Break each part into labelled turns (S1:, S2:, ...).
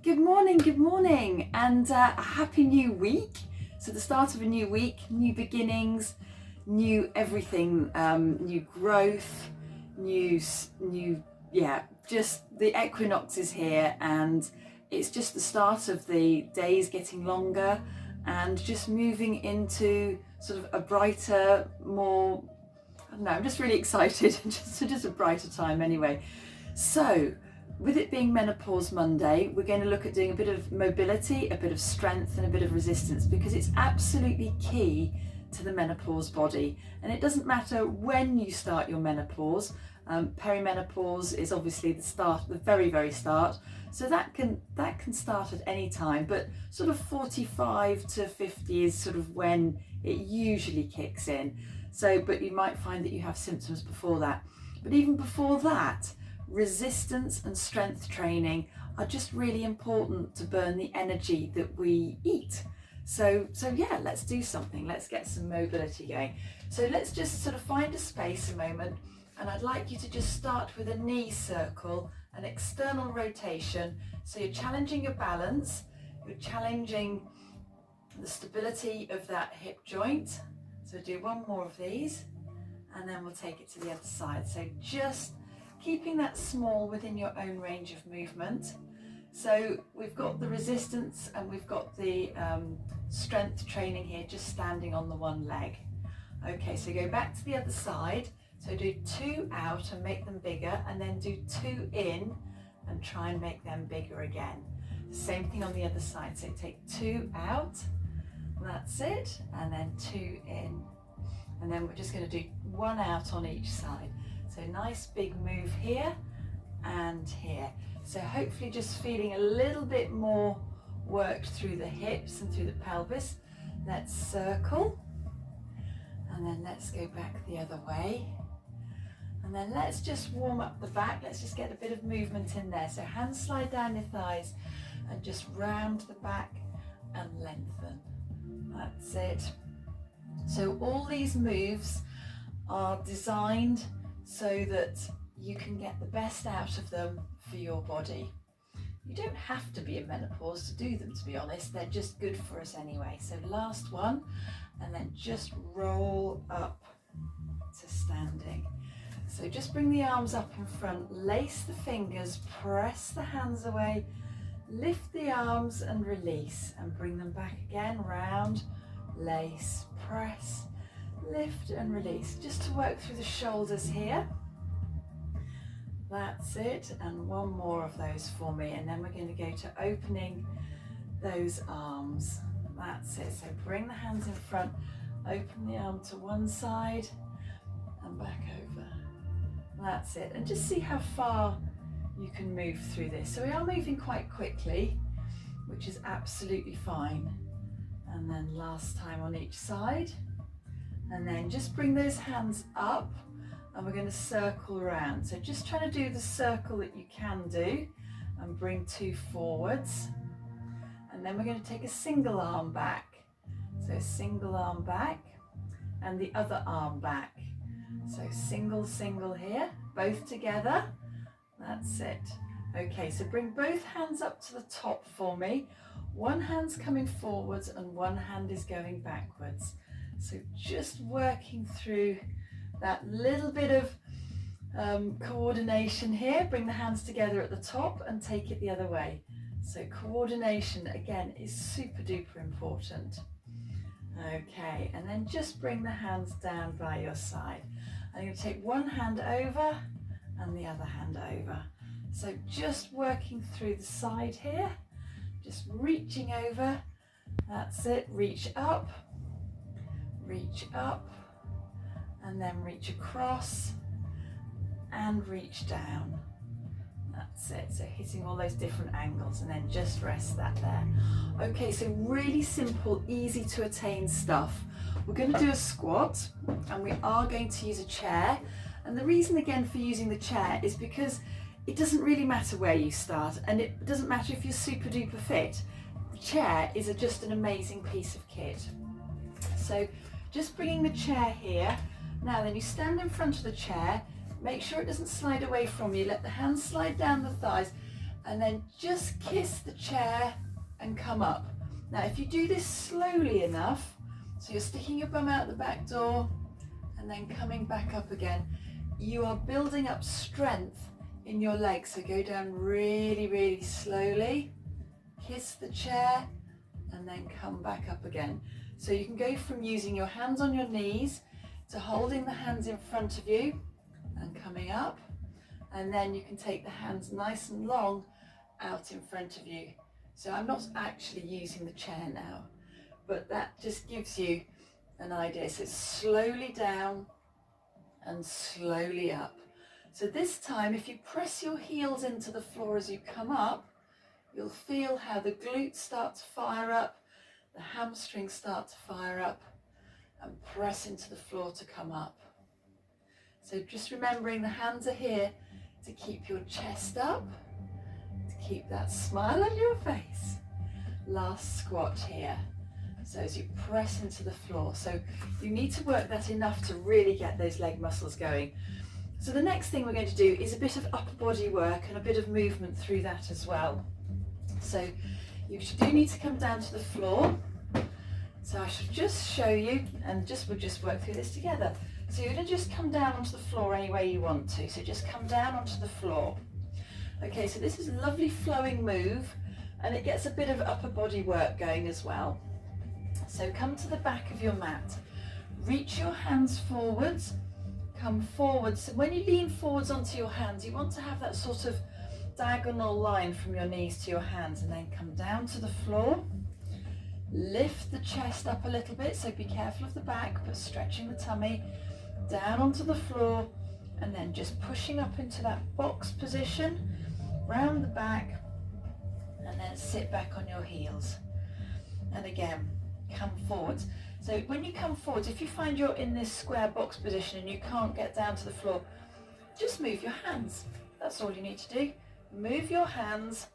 S1: Good morning, and a happy new week. So the start of a new week, new beginnings, new everything, new growth, just the equinox is here, and it's just the start of the days getting longer and just moving into sort of a brighter, more, I don't know, I'm just really excited, just a brighter time anyway. So, with it being Menopause Monday, we're going to look at doing a bit of mobility, a bit of strength and a bit of resistance, because it's absolutely key to the menopause body. And it doesn't matter when you start your menopause. Perimenopause is obviously the start, the very, very start. So that can start at any time, but sort of 45 to 50 is sort of when it usually kicks in. So, but you might find that you have symptoms before that. But even before that, resistance and strength training are just really important to burn the energy that we eat. So yeah, let's do something. Let's get some mobility going. So let's just sort of find a space a moment, and I'd like you to just start with a knee circle, an external rotation. So you're challenging your balance, you're challenging the stability of that hip joint. So do one more of these, and then we'll take it to the other side. So just keeping that small within your own range of movement. So we've got the resistance and we've got the strength training here, just standing on the one leg. Okay, so go back to the other side. So do 2 out and make them bigger, and then do 2 in and try and make them bigger again. Same thing on the other side. So take 2 out, that's it, and then 2 in. And then we're just going to do 1 out on each side. So nice big move here and here. So hopefully just feeling a little bit more worked through the hips and through the pelvis. Let's circle, and then let's go back the other way. And then let's just warm up the back. Let's just get a bit of movement in there. So hands slide down your thighs and just round the back and lengthen. That's it. So all these moves are designed so that you can get the best out of them for your body. You don't have to be in menopause to do them, to be honest. They're just good for us anyway. So last one, and then just roll up to standing. So just bring the arms up in front, lace the fingers, press the hands away, lift the arms and release, and bring them back again, round, lace, press, lift and release, just to work through the shoulders here. That's it, and one more of those for me, and then we're going to go to opening those arms. That's it. So bring the hands in front, open the arm to one side and back over. That's it, and just see how far you can move through this. So we are moving quite quickly, which is absolutely fine. And then last time on each side. And then just bring those hands up, and we're going to circle around. So just trying to do the circle that you can do, and bring 2 forwards. And then we're going to take a single arm back. So single arm back, and the other arm back. So single, single here, both together. That's it. Okay, so bring both hands up to the top for me. One hand's coming forwards and one hand is going backwards. So just working through that little bit of coordination here. Bring the hands together at the top and take it the other way. So coordination, again, is super duper important. Okay, and then just bring the hands down by your side. I'm going to take one hand over and the other hand over. So just working through the side here, just reaching over. That's it, reach up, and then reach across and reach down. That's it, so hitting all those different angles, and then just rest that there. Okay, so really simple, easy to attain stuff. We're going to do a squat, and we are going to use a chair. And the reason again for using the chair is because it doesn't really matter where you start, and it doesn't matter if you're super duper fit. The chair is just an amazing piece of kit. So just bringing the chair here. Now then, you stand in front of the chair, make sure it doesn't slide away from you, let the hands slide down the thighs, and then just kiss the chair and come up. Now if you do this slowly enough, so you're sticking your bum out the back door and then coming back up again, you are building up strength in your legs. So go down really, really slowly, kiss the chair and then come back up again. So you can go from using your hands on your knees to holding the hands in front of you and coming up, and then you can take the hands nice and long out in front of you. So I'm not actually using the chair now, but that just gives you an idea. So slowly down and slowly up. So this time, if you press your heels into the floor as you come up, you'll feel how the glutes start to fire up, the hamstrings start to fire up, and press into the floor to come up. So just remembering the hands are here to keep your chest up, to keep that smile on your face. Last squat here. So as you press into the floor, so you need to work that enough to really get those leg muscles going. So the next thing we're going to do is a bit of upper body work and a bit of movement through that as well. So you do need to come down to the floor. So I should just show you, and we'll just work through this together. So you're going to just come down onto the floor any way you want to. So just come down onto the floor. Okay, so this is a lovely flowing move, and it gets a bit of upper body work going as well. So come to the back of your mat, reach your hands forwards, come forwards. And when you lean forwards onto your hands, you want to have that sort of diagonal line from your knees to your hands, and then come down to the floor. Lift the chest up a little bit, so be careful of the back, but stretching the tummy, down onto the floor, and then just pushing up into that box position, round the back, and then sit back on your heels. And again, come forwards. So when you come forwards, if you find you're in this square box position and you can't get down to the floor, just move your hands. That's all you need to do. Move your hands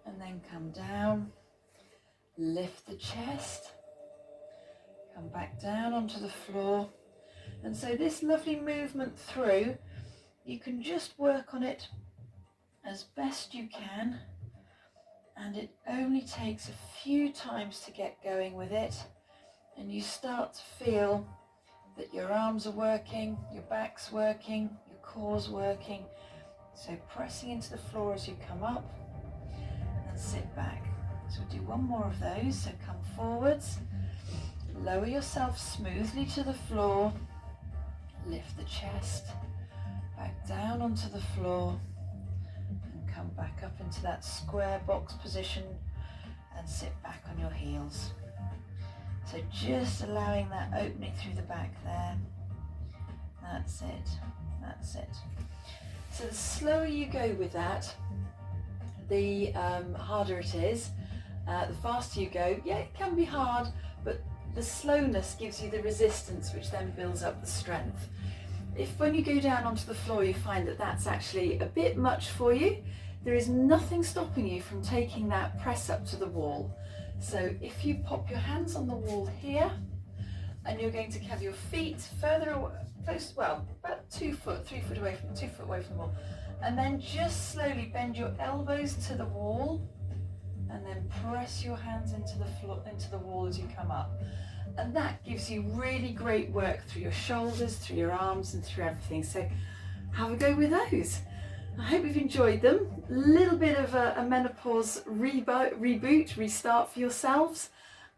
S1: and then come down. Lift the chest, come back down onto the floor. And so this lovely movement through, you can just work on it as best you can, and it only takes a few times to get going with it, and you start to feel that your arms are working, your back's working, your core's working. So pressing into the floor as you come up and sit back. So we'll do one more of those. So come forwards, lower yourself smoothly to the floor, lift the chest, back down onto the floor, and come back up into that square box position and sit back on your heels. So just allowing that opening through the back there. That's it, that's it. So the slower you go with that, the harder it is. The faster you go, yeah, it can be hard, but the slowness gives you the resistance, which then builds up the strength. If when you go down onto the floor you find that that's actually a bit much for you, there is nothing stopping you from taking that press up to the wall. So if you pop your hands on the wall here, and you're going to have your feet further away, close, well, about 3 foot away from the wall, and then just slowly bend your elbows to the wall, and then press your hands into the floor, into the wall as you come up. And that gives you really great work through your shoulders, through your arms, and through everything. So have a go with those. I hope you've enjoyed them. A little bit of a menopause reboot, restart for yourselves.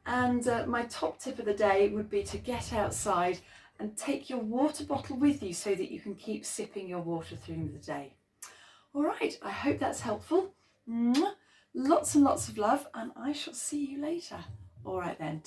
S1: And my top tip of the day would be to get outside and take your water bottle with you so that you can keep sipping your water through the day. All right, I hope that's helpful. Mwah. Lots and lots of love, and I shall see you later. All right then.